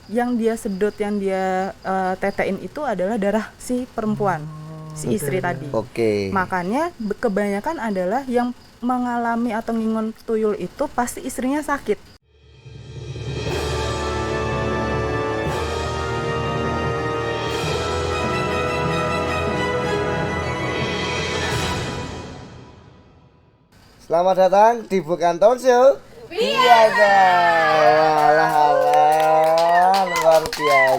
yang dia sedot, yang dia tetein itu adalah darah si perempuan, si istri tadi. Oke. Makanya kebanyakan adalah yang mengalami atau ngingon tuyul itu pasti istrinya sakit. Selamat datang di Bukan Talk Show. Biasa.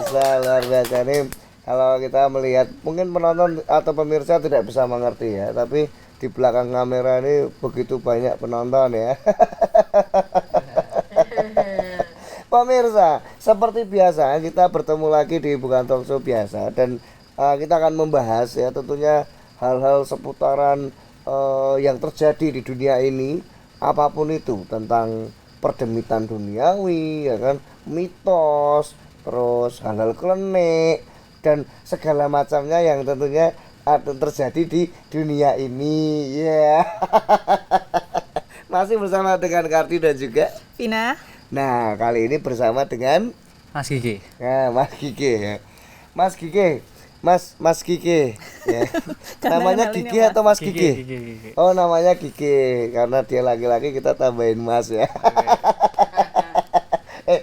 Walah, luar biasa nih. Kalau kita melihat, mungkin penonton atau pemirsa tidak bisa mengerti ya, tapi di belakang kamera ini begitu banyak penonton ya. Pemirsa, seperti biasa kita bertemu lagi di Bukan Talk Show biasa, dan kita akan membahas ya tentunya hal-hal seputaran yang terjadi di dunia ini, apapun itu, tentang perdemitan duniawi ya kan, mitos, terus hal-hal klenik dan segala macamnya yang tentunya ada terjadi di dunia ini ya. Yeah. Masih bersama dengan Kardi dan juga Vina. Nah, kali ini bersama dengan Mas Gigi. Nah, Mas Gigi ya. Mas Gigi. Mas Gigi ya. Namanya Gigi atau Mas Gigi? Gigi. Oh, namanya Gigi karena dia laki-laki, kita tambahin Mas ya.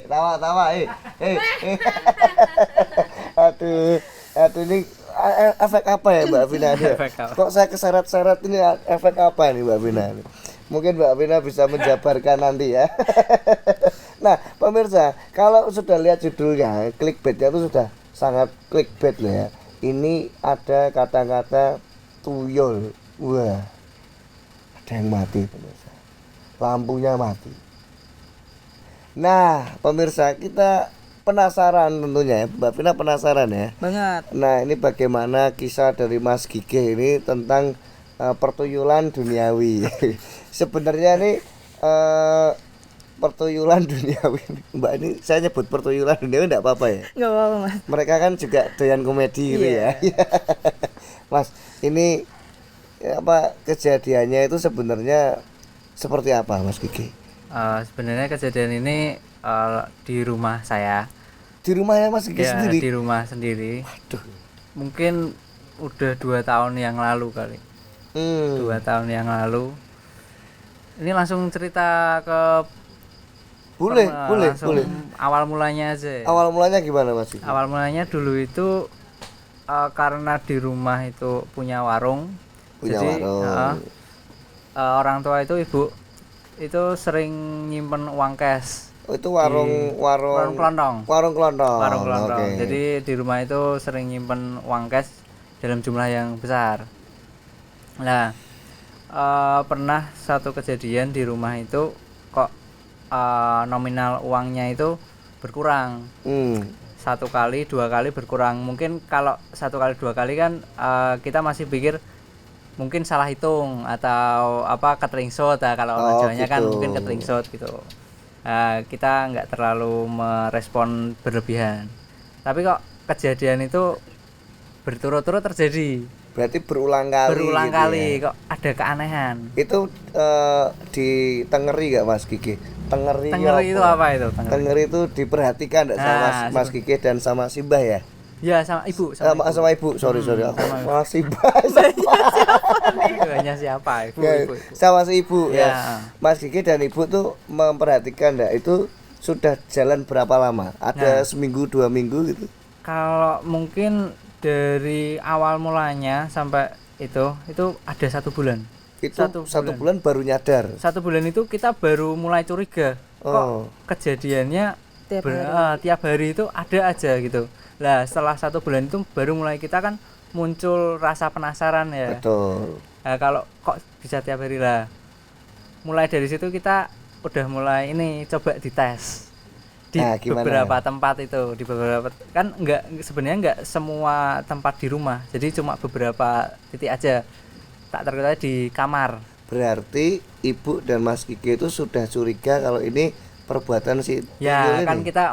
Tawa. Aduh ini efek apa ya Mbak Vina? Kok saya keseret-seret ini, efek apa ini Mbak Vina? Mungkin Mbak Vina bisa menjabarkan nanti ya. Nah, pemirsa, kalau sudah lihat judulnya, clickbaitnya itu sudah sangat clickbait loh ya. Ini ada kata-kata tuyul. Wah, ada yang mati pemirsa. Lampunya mati. Nah, pemirsa, kita penasaran tentunya ya. Mbak Vina penasaran ya. Banget. Nah, ini bagaimana kisah dari Mas Gigi ini tentang pertuyulan duniawi. Sebenarnya nih pertuyulan duniawi, Mbak, ini saya nyebut pertuyulan duniawi enggak apa-apa ya? Nggak apa-apa, Mas. Mereka kan juga doyan komedi gitu ya. Mas, ini apa kejadiannya itu sebenarnya seperti apa Mas Gigi? Sebenarnya kejadian ini di rumah saya. Di rumahnya Mas Gigi Ya, sendiri? di rumah sendiri. Waduh. Mungkin udah 2 tahun yang lalu kali. 2 tahun yang lalu. Ini langsung cerita ke Boleh. awal mulanya aja ya. Awal mulanya gimana Mas Gigi? Awal mulanya dulu itu karena di rumah itu punya warung. Punya Jadi warung. orang tua itu ibu itu sering nyimpen uang cash. Oh, itu warung kelontong. Warung kelontong. Okay. Jadi di rumah itu sering nyimpen uang cash dalam jumlah yang besar. Nah, pernah satu kejadian di rumah itu kok nominal uangnya itu berkurang. 1 kali 2 kali berkurang. Mungkin kalau 1 kali 2 kali kan kita masih pikir mungkin salah hitung atau apa keteringsut ya, kalau orang Jawanya gitu. kan mungkin keteringsut gitu. Kita nggak terlalu merespon berlebihan. Tapi kok kejadian itu berturut-turut terjadi. Berarti berulang kali Ya? Kok ada keanehan. Itu di Tengeri gak Mas Gigi? Tengeri itu apa itu? Tengeri itu diperhatikan gak sama Mas Gigi dan sama Simbah ya? Ya, sama ibu. Sama ibu. Sorry. Mas Simbah. Hanya siapa? Ibu. Sama si ibu ya. Mas Gigi dan ibu tuh memperhatikan gak? Itu sudah jalan berapa lama? Ada seminggu 2 minggu gitu? Kalau mungkin dari awal mulanya sampai itu ada 1 bulan. Itu 1 bulan baru nyadar. 1 bulan itu kita baru mulai curiga. Kok kejadiannya tiap hari itu ada aja gitu. Lah setelah 1 bulan itu baru mulai kita kan muncul rasa penasaran ya. Betul. Nah, kalau kok bisa tiap hari lah. Mulai dari situ kita udah mulai ini coba dites. Di beberapa tempat itu, di beberapa kan sebenarnya enggak semua tempat di rumah. Jadi cuma beberapa titik aja. Tak terkecuali di kamar. Berarti ibu dan Mas Gigi itu sudah curiga kalau ini perbuatan si ya ini. Kan kita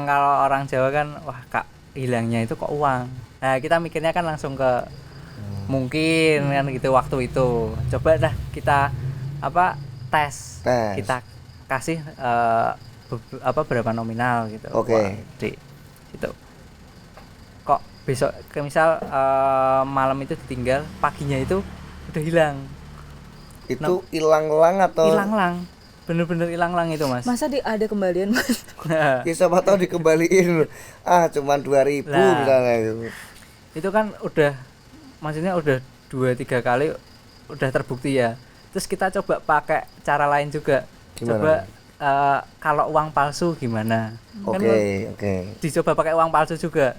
kalau orang Jawa kan wah kak hilangnya itu kok uang. Nah kita mikirnya kan langsung ke mungkin kan gitu waktu itu. Coba dah kita tes. Kita kasih berapa nominal gitu. Oke. Wah, itu kok besok misal malam itu ditinggal, paginya itu udah hilang. Itu hilang-lang atau Hilang-lang, bener-bener hilang-lang itu mas. Masa ada kembalian mas? ya siapa tahu dikembaliin cuman 2.000 Lah. misalnya gitu. Itu kan udah, maksudnya udah 2-3 kali udah terbukti ya. Terus kita coba pakai cara lain juga. Gimana? Coba kalau uang palsu gimana? Kan Oke. dicoba pakai uang palsu juga,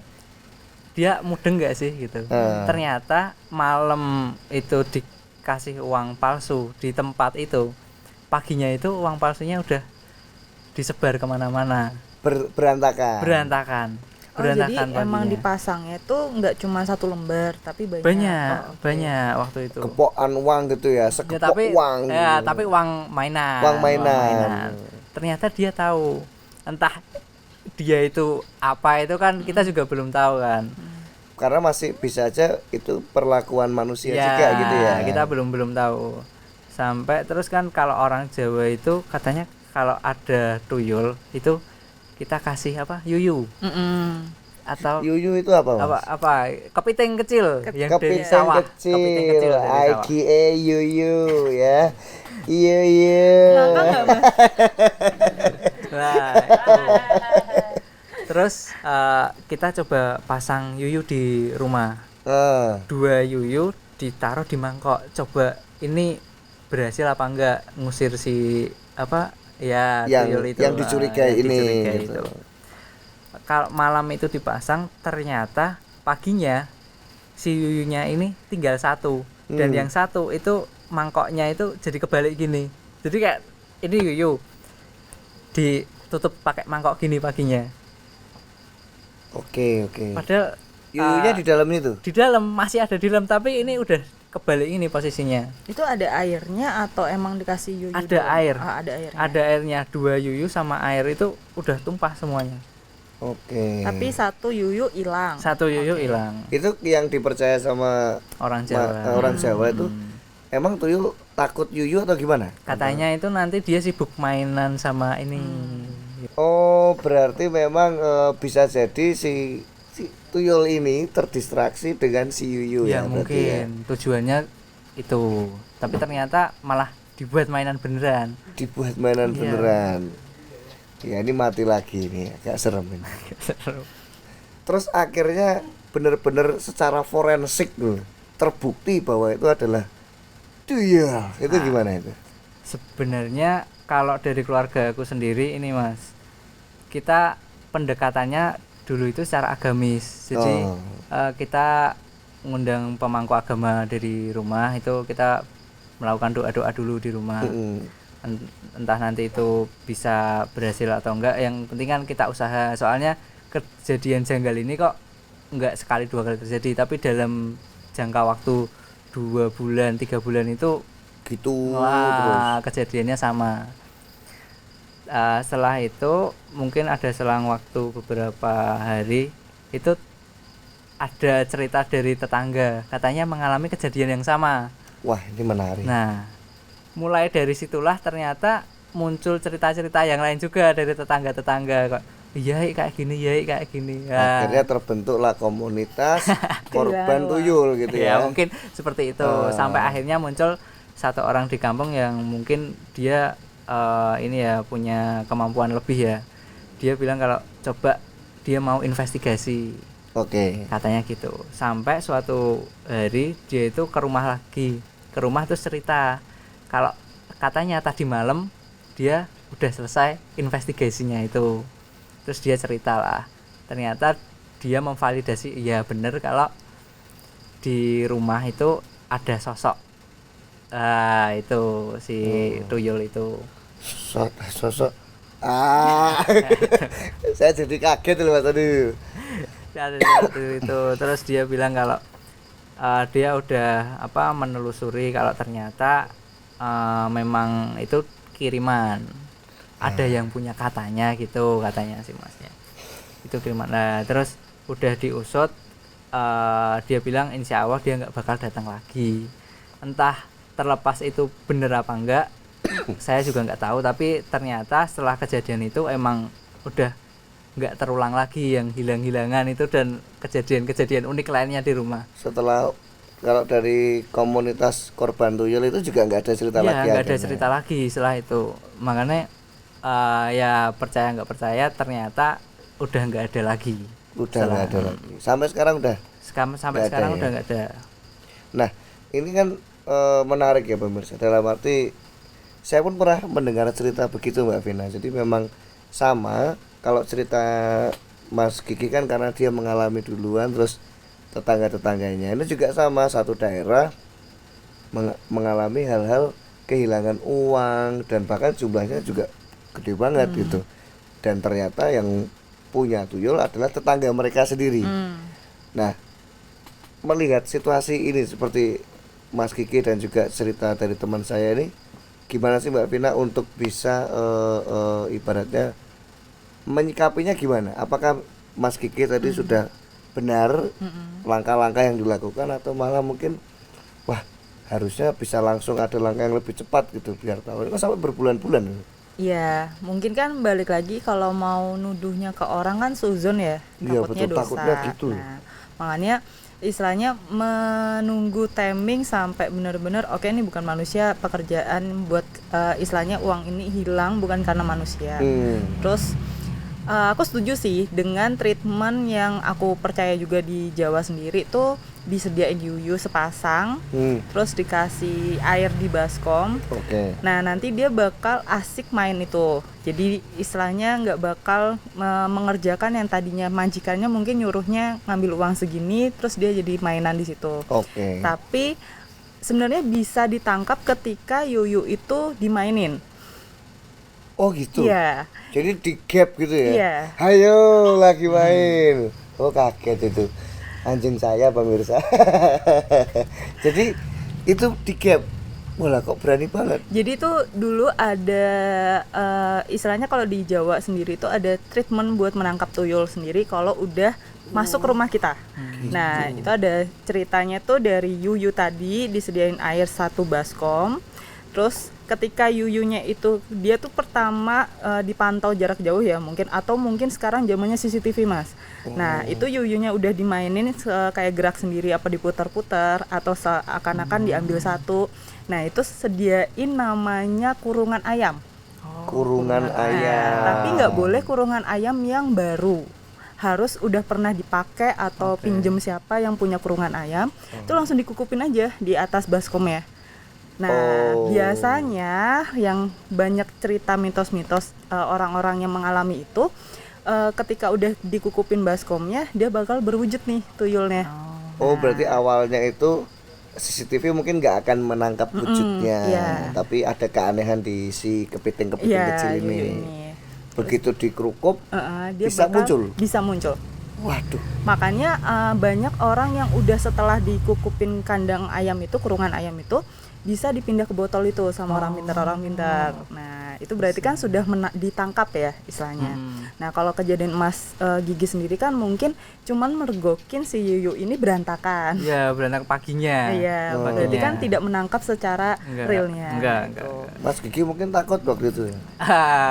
dia mudeng nggak sih gitu. Ternyata malam itu dikasih uang palsu di tempat itu, paginya itu uang palsunya udah disebar kemana-mana, berantakan Jadi paginya. emang dipasangnya tuh nggak cuma 1 lembar tapi banyak. banyak Oh, oke. banyak waktu itu. Kepokan uang gitu ya, Ya, sekepok uang gitu. tapi uang mainan. Uang mainan. Ternyata dia tahu, entah dia itu apa itu kan kita juga belum tahu kan. Karena masih bisa aja itu perlakuan manusia Ya, juga gitu ya. kita belum tahu. Sampai terus kan kalau orang Jawa itu katanya kalau ada tuyul itu kita kasih apa? Yuyu atau Yuyu itu apa, Mas? apa kepiting kecil yang dari Kepiting sawah. kecil, Kepiting kecil dari sawah. IKA Yuyu ya. Yuyu. Langka nggak mas? Nah, itu. Terus kita coba pasang yuyu di rumah. 2 yuyu ditaruh di mangkok. Coba ini berhasil apa enggak ngusir si apa ya tuyul itu. Yang dicurigai yang ini dicurigai gitu. itu. Kalau malam itu dipasang, ternyata paginya si yuyunya ini tinggal 1 dan yang 1 itu mangkoknya itu jadi kebalik gini. Jadi kayak ini yuyu ditutup pakai mangkok gini paginya. Oke. Padahal Yuyunya di dalam itu. di dalam masih ada di dalam, tapi ini udah kebalik ini posisinya. Itu ada airnya atau emang dikasih yuyu? Ada doang? air. Ada airnya. Ada airnya, 2 yuyu sama air itu udah tumpah semuanya. Oke. Tapi 1 yuyu hilang. 1 yuyu hilang. Itu yang dipercaya sama Orang Jawa. orang Jawa itu. Emang tuyul takut yuyu atau gimana? Katanya itu nanti dia sibuk mainan sama ini. Oh, berarti memang bisa jadi si tuyul ini terdistraksi dengan si yuyu Ya ya, berarti ya. mungkin tujuannya itu. Tapi ternyata malah dibuat mainan beneran. Dibuat mainan Iya. beneran. Ya ini mati lagi nih, agak serem ini. Terus akhirnya bener-bener secara forensik loh terbukti bahwa itu adalah tuyul. Itu gimana itu? Sebenarnya kalau dari keluarga aku sendiri ini mas, kita pendekatannya dulu itu secara agamis. Jadi kita ngundang pemangku agama dari rumah, itu kita melakukan doa-doa dulu di rumah. Entah nanti itu bisa berhasil atau enggak, yang penting kan kita usaha. Soalnya kejadian janggal ini kok enggak sekali 2 kali terjadi, tapi dalam jangka waktu 2 bulan 3 bulan itu Gitu wah, kejadiannya sama. Setelah itu mungkin ada selang waktu beberapa hari itu ada cerita dari tetangga, katanya mengalami kejadian yang sama. Wah, ini menarik. Nah, mulai dari situlah ternyata muncul cerita-cerita yang lain juga dari tetangga-tetangga kok. Iya kayak gini, iya kayak gini. Nah, Akhirnya terbentuklah komunitas korban tuyul gitu ya ya. mungkin seperti itu. Sampai akhirnya muncul 1 orang di kampung yang mungkin dia ini ya punya kemampuan lebih ya. Dia bilang kalau coba dia mau investigasi. Oke. Katanya gitu. Sampai suatu hari dia itu ke rumah lagi. Ke rumah terus cerita kalau katanya tadi malam dia udah selesai investigasinya itu. Terus dia cerita lah. Ternyata dia memvalidasi iya bener kalau di rumah itu ada sosok. Itu si tuyul itu. Sosok saya jadi kaget loh Mas tadi. Itu terus dia bilang kalau dia udah menelusuri kalau ternyata memang itu kiriman. Ada yang punya katanya gitu, katanya si masnya. Itu kiriman. Nah, terus udah diusut, dia bilang insya Allah dia nggak bakal datang lagi. Entah terlepas itu bener apa enggak, saya juga nggak tahu, tapi ternyata setelah kejadian itu emang udah nggak terulang lagi yang hilang-hilangan itu dan kejadian-kejadian unik lainnya di rumah. Setelah kalau dari komunitas korban tuyul itu juga nggak ada cerita Iya, lagi nggak ada akhirnya. cerita lagi setelah itu. Makanya ya percaya nggak percaya ternyata udah nggak ada lagi. Udah nggak ada lagi. Sampai sekarang udah. Sampai Nggak ada sekarang ya? udah nggak ada. Nah, ini kan menarik ya pemirsa. Dalam arti saya pun pernah mendengar cerita begitu Mbak Vina. Jadi memang sama kalau cerita Mas Gigi kan karena dia mengalami duluan, terus tetangga-tetangganya ini juga sama, satu daerah mengalami hal-hal kehilangan uang dan bahkan jumlahnya juga gede banget gitu. Dan ternyata yang punya tuyul adalah tetangga mereka sendiri. Nah, melihat situasi ini seperti Mas Kiki dan juga cerita dari teman saya ini, gimana sih Mbak Vina untuk bisa ibaratnya menyikapinya gimana? Apakah Mas Kiki tadi sudah benar langkah-langkah yang dilakukan atau malah mungkin wah harusnya bisa langsung ada langkah yang lebih cepat gitu biar tahu? Ini kan sampai berbulan-bulan. Iya, mungkin kan balik lagi kalau mau nuduhnya ke orang kan suzon ya, Iya, takutnya betul, dosa. takutnya gitu. Nah, makanya istilahnya menunggu timing sampai benar-benar oke ini bukan manusia, pekerjaan buat istilahnya uang ini hilang bukan karena manusia. Terus aku setuju sih dengan treatment yang aku percaya juga di Jawa sendiri tuh disediain yuyu sepasang, terus dikasih air di baskom. Oke. Nah nanti dia bakal asik main itu. Jadi istilahnya nggak bakal mengerjakan yang tadinya majikannya mungkin nyuruhnya ngambil uang segini, terus dia jadi mainan di situ. Oke. Tapi sebenarnya bisa ditangkap ketika yuyu itu dimainin. Oh gitu. Iya. Jadi di gap gitu ya. Iya. Hayo lagi main. Oh kaget itu. Anjing saya pemirsa. Jadi itu di gap. Wah kok berani banget. Jadi tuh dulu ada istilahnya kalau di Jawa sendiri tuh ada treatment buat menangkap tuyul sendiri kalau udah masuk ke rumah kita. Nah itu ada ceritanya tuh dari yuyu tadi disediain air 1 baskom. Terus ketika yuyunya itu dia tuh pertama dipantau jarak jauh ya mungkin, atau mungkin sekarang zamannya CCTV Mas. Nah itu yuyunya udah dimainin kayak gerak sendiri apa diputar-putar atau seakan-akan diambil satu. Nah itu sediain namanya kurungan ayam. Kurungan ayam. Tapi nggak boleh kurungan ayam yang baru, harus udah pernah dipakai atau pinjem siapa yang punya kurungan ayam, itu langsung dikukupin aja di atas baskomnya. Nah, biasanya yang banyak cerita mitos-mitos orang-orang yang mengalami itu ketika udah dikukupin baskomnya, dia bakal berwujud nih tuyulnya. Oh, berarti awalnya itu CCTV mungkin nggak akan menangkap wujudnya, tapi ada keanehan di si kepiting-kepiting kecil ini. Begitu dikerukup, dia bisa muncul. Bisa muncul. Waduh. Makanya banyak orang yang udah setelah dikukupin kandang ayam itu, kurungan ayam itu, bisa dipindah ke botol itu sama orang pintar. Nah itu berarti kan sudah ditangkap ya istilahnya. Nah kalau kejadian Mas Gigi sendiri kan mungkin cuman mergokin si yuyu ini berantakan. Iya, berantakan paginya. Iya, berarti kan tidak menangkap secara realnya. Enggak. Mas Gigi mungkin takut waktu itu ya.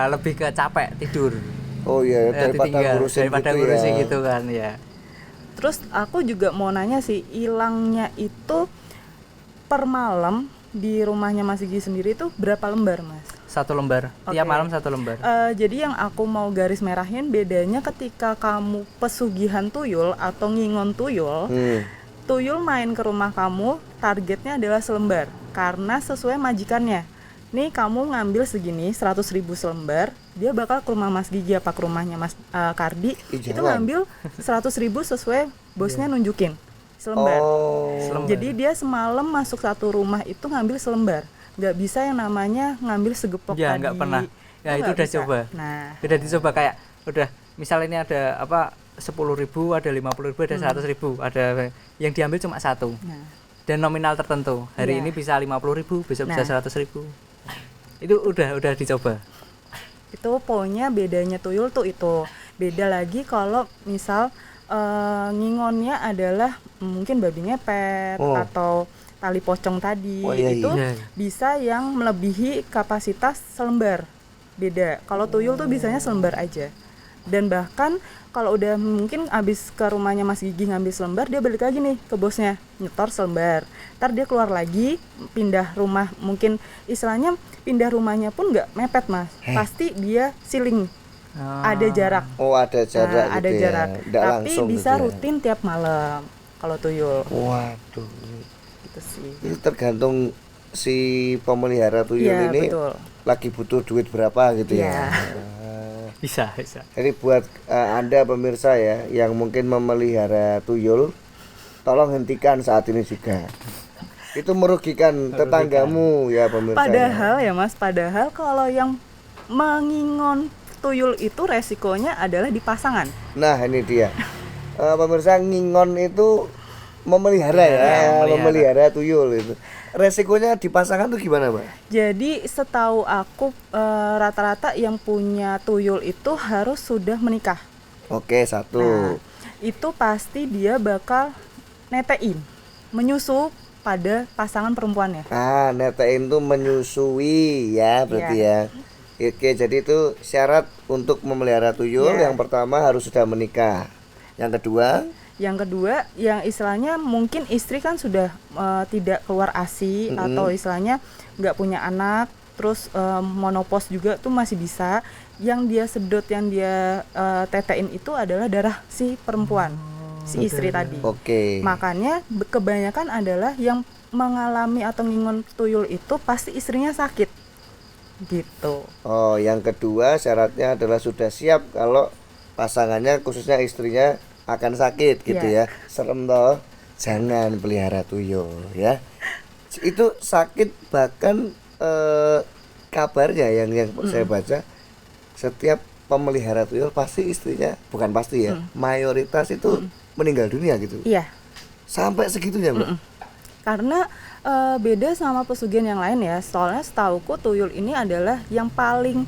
Lebih ke capek tidur. Oh iya, daripada ngurusin gitu kan ya. Terus aku juga mau nanya sih, hilangnya itu per malam di rumahnya Mas Gigi sendiri tuh berapa lembar Mas? 1 lembar, tiap malam 1 lembar. Jadi yang aku mau garis merahin bedanya ketika kamu pesugihan tuyul atau ngingon tuyul, tuyul main ke rumah kamu targetnya adalah selembar karena sesuai majikannya. Nih kamu ngambil segini 100.000 selembar, dia bakal ke rumah Mas Gigi apa ke rumahnya Mas Kardi, itu ngambil 100.000 sesuai bosnya nunjukin selembar. Jadi dia semalam masuk satu rumah itu ngambil selembar, nggak bisa yang namanya ngambil segepok ya, tadi. Nggak pernah. Ya itu udah bisa. Coba. Nah, udah dicoba kayak udah misal ini ada apa 10.000, ada 50.000, ada 100.000, ada yang diambil cuma satu. Dan nominal tertentu. Hari ini bisa 50.000, besok bisa 100.000. Itu udah dicoba. Itu pokoknya bedanya tuyul tuh itu. Beda lagi kalau misal ngingonnya adalah mungkin babi ngepet atau tali pocong tadi itu iya. bisa yang melebihi kapasitas selembar. Beda. Kalau tuyul tuh bisanya selembar aja. Dan bahkan kalau udah mungkin abis ke rumahnya Mas Gigi ngambil selembar, dia balik lagi nih ke bosnya nyetor selembar. Ntar dia keluar lagi pindah rumah, mungkin istilahnya pindah rumahnya pun nggak mepet Mas. Pasti dia siling. Ada jarak. Oh, ada jarak Ada gitu jarak. ya. Nggak Tapi langsung bisa gitu ya. rutin tiap malam kalau tuyul. Waduh. Gitu sih. Itu tergantung si pemelihara tuyul Iya, ini betul. lagi butuh duit berapa gitu Iya. ya. Bisa. Jadi buat Anda pemirsa ya yang mungkin memelihara tuyul, tolong hentikan saat ini juga. Itu merugikan tetanggamu ya pemirsa. Padahal ya Mas, padahal kalau yang mengingon tuyul itu resikonya adalah di pasangan. Nah, ini dia. Pemirsa, ngingon itu memelihara ya, memelihara tuyul itu. Resikonya di pasangan tuh gimana, Mbak? Jadi setahu aku rata-rata yang punya tuyul itu harus sudah menikah. Oke, satu. Nah, itu pasti dia bakal netein, menyusu pada pasangan perempuannya. Netein tuh menyusui ya berarti ya. Oke, jadi itu syarat untuk memelihara tuyul. Yang pertama harus sudah menikah. Yang kedua, yang istilahnya mungkin istri kan sudah tidak keluar ASI atau istilahnya nggak punya anak, terus monopos juga tuh masih bisa. Yang dia sedot, yang dia tetein itu adalah darah si perempuan, si istri tadi. Oke. Makanya kebanyakan adalah yang mengalami atau ngingon tuyul itu pasti istrinya sakit, gitu. Oh, yang kedua syaratnya adalah sudah siap kalau pasangannya khususnya istrinya akan sakit gitu ya. Serem toh. Jangan pelihara tuyul ya. Itu sakit bahkan kabarnya yang saya baca, setiap pemelihara tuyul pasti istrinya, bukan pasti ya, mayoritas itu meninggal dunia gitu. Iya. Sampai segitunya, Mbak. Karena beda sama pesugihan yang lain ya. Soalnya setauku tuyul ini adalah yang paling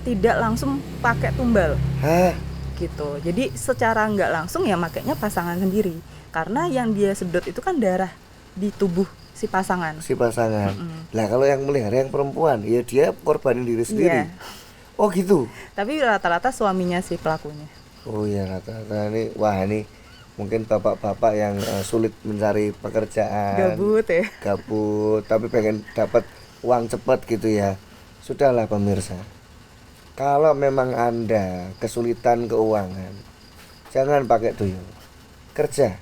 tidak langsung pakai tumbal. Gitu. Jadi secara nggak langsung ya makanya pasangan sendiri. Karena yang dia sedot itu kan darah di tubuh si pasangan. Lah kalau yang melihara yang perempuan, ya dia korbanin diri sendiri. Oh gitu. Tapi rata-rata suaminya sih pelakunya. Oh iya, rata-rata ini, wah ini mungkin bapak-bapak yang sulit mencari pekerjaan. Gabut, tapi pengen dapat uang cepat gitu ya. Sudahlah pemirsa. Kalau memang Anda kesulitan keuangan, jangan pakai tuyul. Kerja.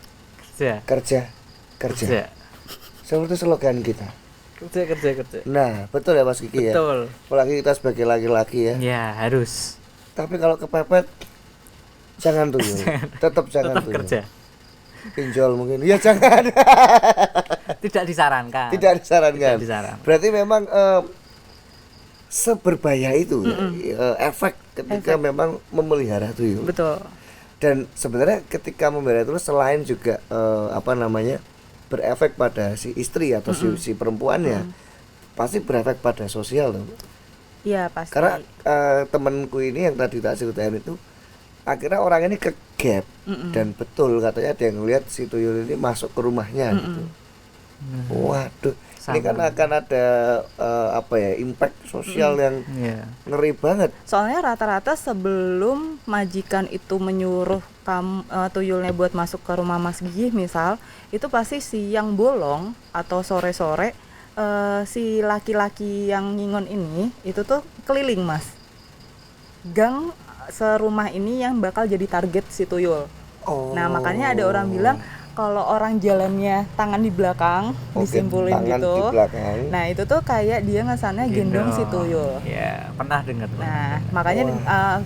Seperti slogan kita. Kerja. Nah, betul ya Mas Kiki ya. Betul. Apalagi kita sebagai laki-laki ya. Ya, harus. Tapi kalau kepepet, jangan tuyul. Tetap jangan tuyul. Kerja. Pinjol mungkin. Ya jangan. Tidak disarankan. Berarti memang seberbahaya itu efek ketika memang memelihara tuyul. Betul. Dan sebenarnya ketika memelihara tuyul selain juga berefek pada si istri atau si perempuannya, pasti berefek pada sosial tuh. Iya pasti. Karena temanku ini yang tadi tak ceritain itu, akhirnya orang ini ke gap dan betul katanya ada yang ngelihat si tuyul ini masuk ke rumahnya gitu. Waduh. Ini kan akan ada impact sosial yang ngeri banget. Soalnya rata-rata sebelum majikan itu menyuruh tuyulnya buat masuk ke rumah Mas Gigi misal, itu pasti siang bolong atau sore-sore si laki-laki yang ngingon ini itu tuh keliling Mas. Gang serumah ini yang bakal jadi target si tuyul. Nah makanya ada orang bilang kalau orang jalannya tangan di belakang, disimpulin gitu. Nah, itu tuh kayak dia ngesannya gendong si tuyul. Ya, pernah dengar. Nah, makanya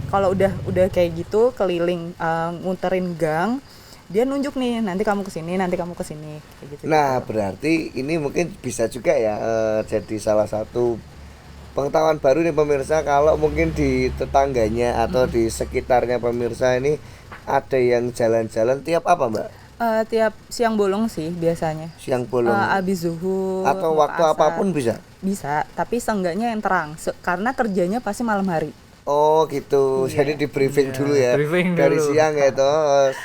kalau udah kayak gitu keliling nguterin gang, dia nunjuk nih, nanti kamu kesini, kayak gitu. Nah, berarti ini mungkin bisa juga ya jadi salah satu pengetahuan baru nih pemirsa, kalau mungkin di tetangganya atau di sekitarnya pemirsa ini ada yang jalan-jalan tiap apa, Mbak? Tiap siang bolong sih biasanya. Siang bolong. Abis zuhur. Atau waktu asar. Apapun bisa. Bisa, tapi seenggaknya yang terang. Karena kerjanya pasti malam hari. Oh gitu. Jadi di briefing dulu ya. Dari siang ya itu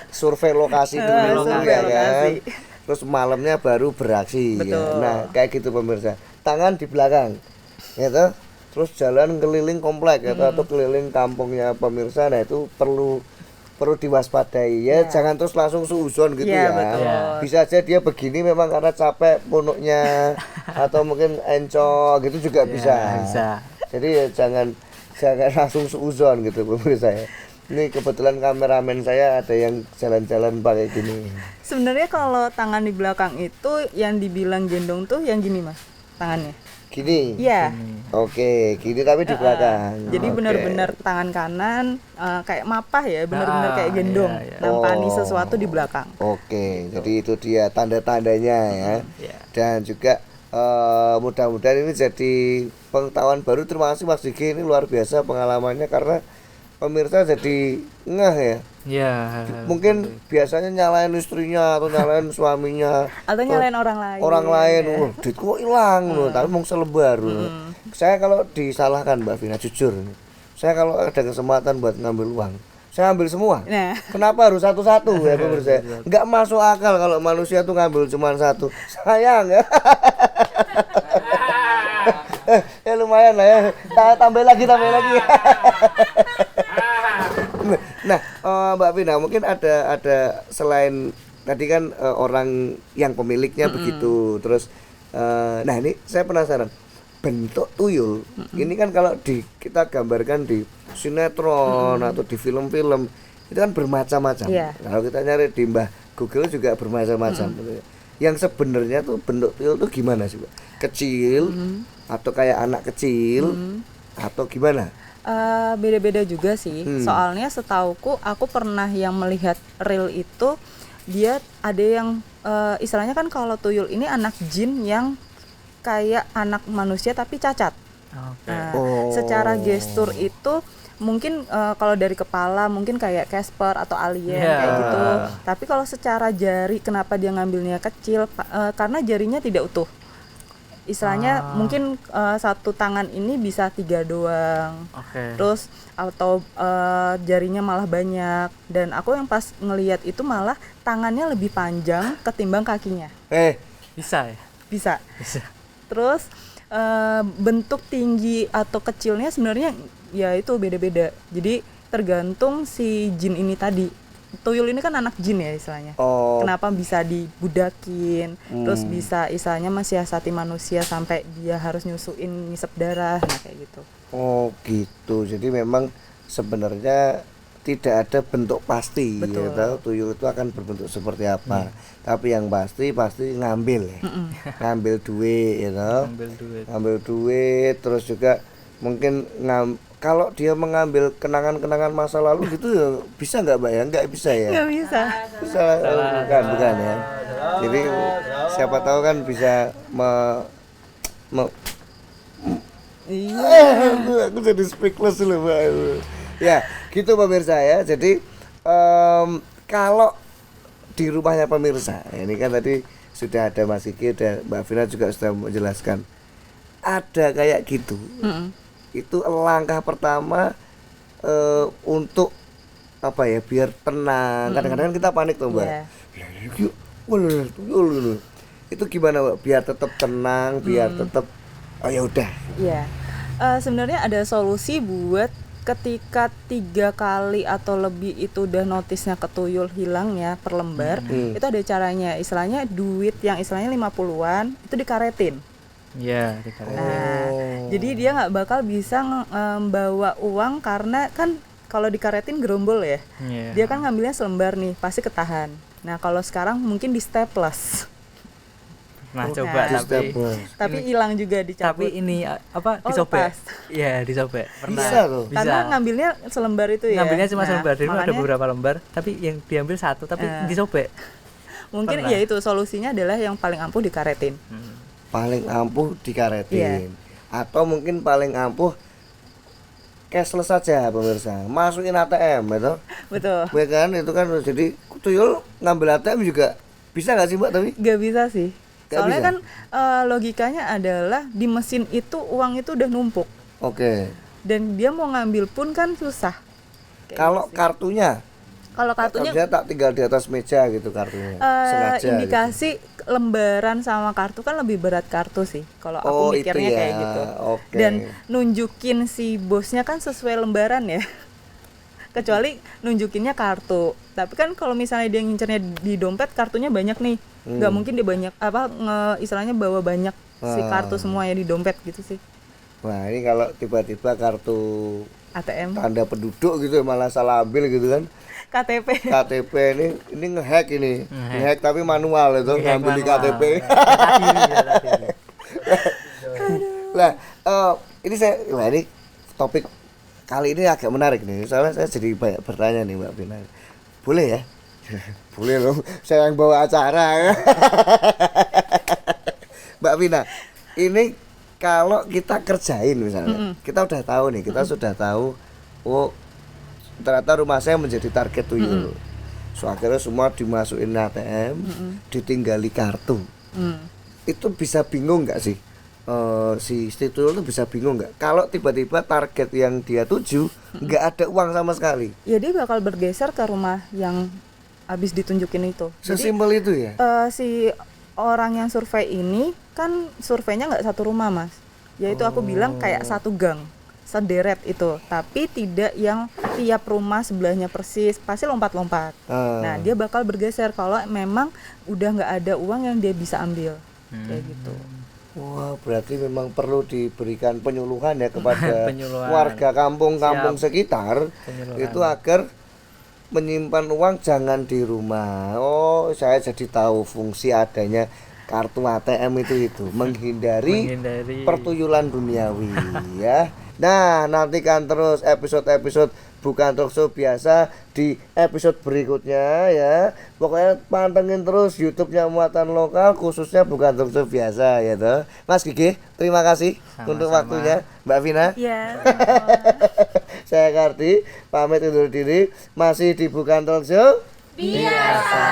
survei lokasi dulu ya kan. terus malamnya baru beraksi. Ya. Betul. Nah kayak gitu pemirsa, tangan di belakang, gitu. Terus jalan keliling komplek, gitu, atau keliling kampungnya pemirsa. Nah itu perlu diwaspadai ya, jangan terus langsung suuzon gitu ya. Betul. Bisa aja dia begini memang karena capek punuknya atau mungkin encok gitu juga bisa. Jadi ya jangan langsung suuzon gitu pemirsa ya. Ini kebetulan kameramen saya ada yang jalan-jalan pakai gini. Sebenarnya kalau tangan di belakang itu yang dibilang gendong tuh yang gini mas, tangannya. Gini. Iya. Oke, gini tapi di belakang. Jadi benar-benar tangan kanan kayak mapah ya, benar-benar kayak gendong, nampani sesuatu di belakang. Oke, jadi itu dia tanda-tandanya ya. Dan juga mudah-mudahan ini jadi pengetahuan baru. Terima kasih Mas Diki, ini luar biasa pengalamannya karena pemirsa jadi ngeh ya. Iya. Mungkin biasanya nyalain istrinya atau nyalain suaminya Atau nyalain orang lain. Orang lain, wah duit kok hilang loh, tapi mau selebar loh. Saya kalau disalahkan Mbak Vina jujur, saya kalau ada kesempatan buat ngambil uang, saya ambil semua. Nah. Kenapa harus satu-satu ya pemirsa? Nggak masuk akal kalau manusia tuh ngambil cuma satu. Sayang ya. Ya lumayan lah ya. Tambah lagi. Nah, Mbak Vina mungkin ada selain tadi kan orang yang pemiliknya begitu. Terus nah ini saya penasaran. Bentuk tuyul ini kan kalau kita gambarkan di sinetron atau di film-film itu kan bermacam-macam. Kalau kita nyari di Mbah Google juga bermacam-macam. Yang sebenarnya tuh bentuk tuyul tuh gimana sih, Mbak? Kecil atau kayak anak kecil atau gimana? Beda-beda juga sih. Soalnya setauku aku pernah yang melihat reel itu dia ada yang istilahnya kan kalau tuyul ini anak jin yang kayak anak manusia tapi cacat. Nah, secara gestur itu mungkin kalau dari kepala mungkin kayak Casper atau alien kayak gitu. Tapi kalau secara jari kenapa dia ngambilnya kecil? Karena jarinya tidak utuh. Istilahnya mungkin satu tangan ini bisa 3 doang. Terus atau jarinya malah banyak. Dan aku yang pas ngelihat itu malah tangannya lebih panjang ketimbang kakinya. Bisa ya? Bisa. Terus bentuk tinggi atau kecilnya sebenarnya ya itu beda-beda. Jadi tergantung si jin ini tadi. Tuyul ini kan anak jin ya istilahnya. Kenapa bisa dibudakin, terus bisa istilahnya mensiasati manusia sampai dia harus nyusuin ngisep darah, nah kayak gitu. Oh gitu. Jadi memang sebenarnya tidak ada bentuk pasti. Betul. Ya, tuyul itu akan berbentuk seperti apa. Tapi yang pasti ngambil ya. Ngambil duit ya toh. Ngambil duit terus juga mungkin kalau dia mengambil kenangan-kenangan masa lalu gitu ya bisa nggak Mbak ya? Nggak bisa ya? Nggak bisa. Bukan ya. Jadi siapa tahu kan bisa aku jadi speechless loh Mbak. Ya gitu pemirsa ya. Jadi kalau di rumahnya pemirsa ini kan tadi sudah ada Mas Kiki dan Mbak Vina juga sudah menjelaskan ada kayak gitu. Itu langkah pertama untuk apa ya, biar tenang. Kadang-kadang kita panik tuh Mbak. Itu gimana Mbak? Biar tetap tenang, biar tetap ya udah. Iya. Sebenarnya ada solusi buat ketika 3 kali atau lebih itu udah notisnya ketuyul hilang ya per lembar, itu ada caranya. Istilahnya duit yang istilahnya 50-an itu dikaretin. Iya, dikaretin. Nah, jadi dia nggak bakal bisa bawa uang karena kan kalau dikaretin gerombol ya. Dia kan ngambilnya selembar nih, pasti ketahan. Nah, kalau sekarang mungkin di staples. Coba tapi hilang juga dicabut. Tapi ini disobek. Iya, disobek. Pernah. Bisa loh. Karena ngambilnya selembar itu ya. Ngambilnya cuma selembar. Jadi ada beberapa lembar, tapi yang diambil satu tapi disobek. Mungkin ya itu solusinya adalah yang paling ampuh dikaretin. Paling ampuh dikaretin. Atau mungkin paling ampuh cashless saja pemirsa, masukin ATM itu. Betul. Ya kan itu kan jadi tuyul ngambil ATM juga bisa nggak sih Mbak tapi? Nggak bisa sih. Soalnya bisa. Kan logikanya adalah di mesin itu uang itu udah numpuk. Oke. Dan dia mau ngambil pun kan susah. Kalau kartunya Kalau kartunya Kartunya tak tinggal di atas meja gitu kartunya. Sengaja. indikasi lembaran sama kartu kan lebih berat kartu sih. Kalau Oh, aku mikirnya itu ya. kayak gitu. Oke. Dan nunjukin si bosnya kan sesuai lembaran ya. Kecuali nunjukinnya kartu. Tapi kan kalau misalnya dia ngincernya di dompet, kartunya banyak nih. Nggak mungkin dia banyak istilahnya bawa banyak si kartu semua ya di dompet gitu sih. Wah, ini kalau tiba-tiba kartu ATM, tanda penduduk gitu malah salah ambil gitu kan. KTP. KTP ini ngehack ini. Ngehack tapi manual itu ngambil di KTP. Nah, ini ini topik kali ini agak menarik nih. Soalnya saya jadi banyak bertanya nih Mbak Vina. Boleh ya? Boleh loh. Saya yang bawa acara ya. Mbak Vina, ini kalau kita kerjain misalnya, kita udah tahu nih, kita sudah tahu, oh ternyata rumah saya menjadi target tuyul. So akhirnya semua dimasukin ATM, ditinggali kartu. Itu bisa bingung nggak sih? Si tuyul itu bisa bingung nggak? Kalau tiba-tiba target yang dia tuju nggak ada uang sama sekali. Ya dia bakal bergeser ke rumah yang habis ditunjukin itu. Sesimpel itu ya? Si orang yang survei ini kan surveinya nggak satu rumah mas, yaitu aku bilang kayak satu gang sederet itu, tapi tidak yang tiap rumah sebelahnya persis, pasti lompat-lompat. Nah dia bakal bergeser kalau memang udah nggak ada uang yang dia bisa ambil kayak gitu. Wah, berarti memang perlu diberikan penyuluhan ya kepada Penyuluhan. warga kampung-kampung sekitar itu agar menyimpan uang jangan di rumah. Oh, saya jadi tahu fungsi adanya kartu ATM itu menghindari pertuyulan duniawi ya. Nah, nantikan terus episode-episode bukan talkshow biasa di episode berikutnya ya. Pokoknya pantengin terus YouTube-nya Muatan Lokal, khususnya bukan talkshow biasa ya toh. Mas Gigi, terima kasih untuk waktunya. Mbak Vina. Iya. Saya Kardi, pamit undur diri, masih di bukan talkshow biasa.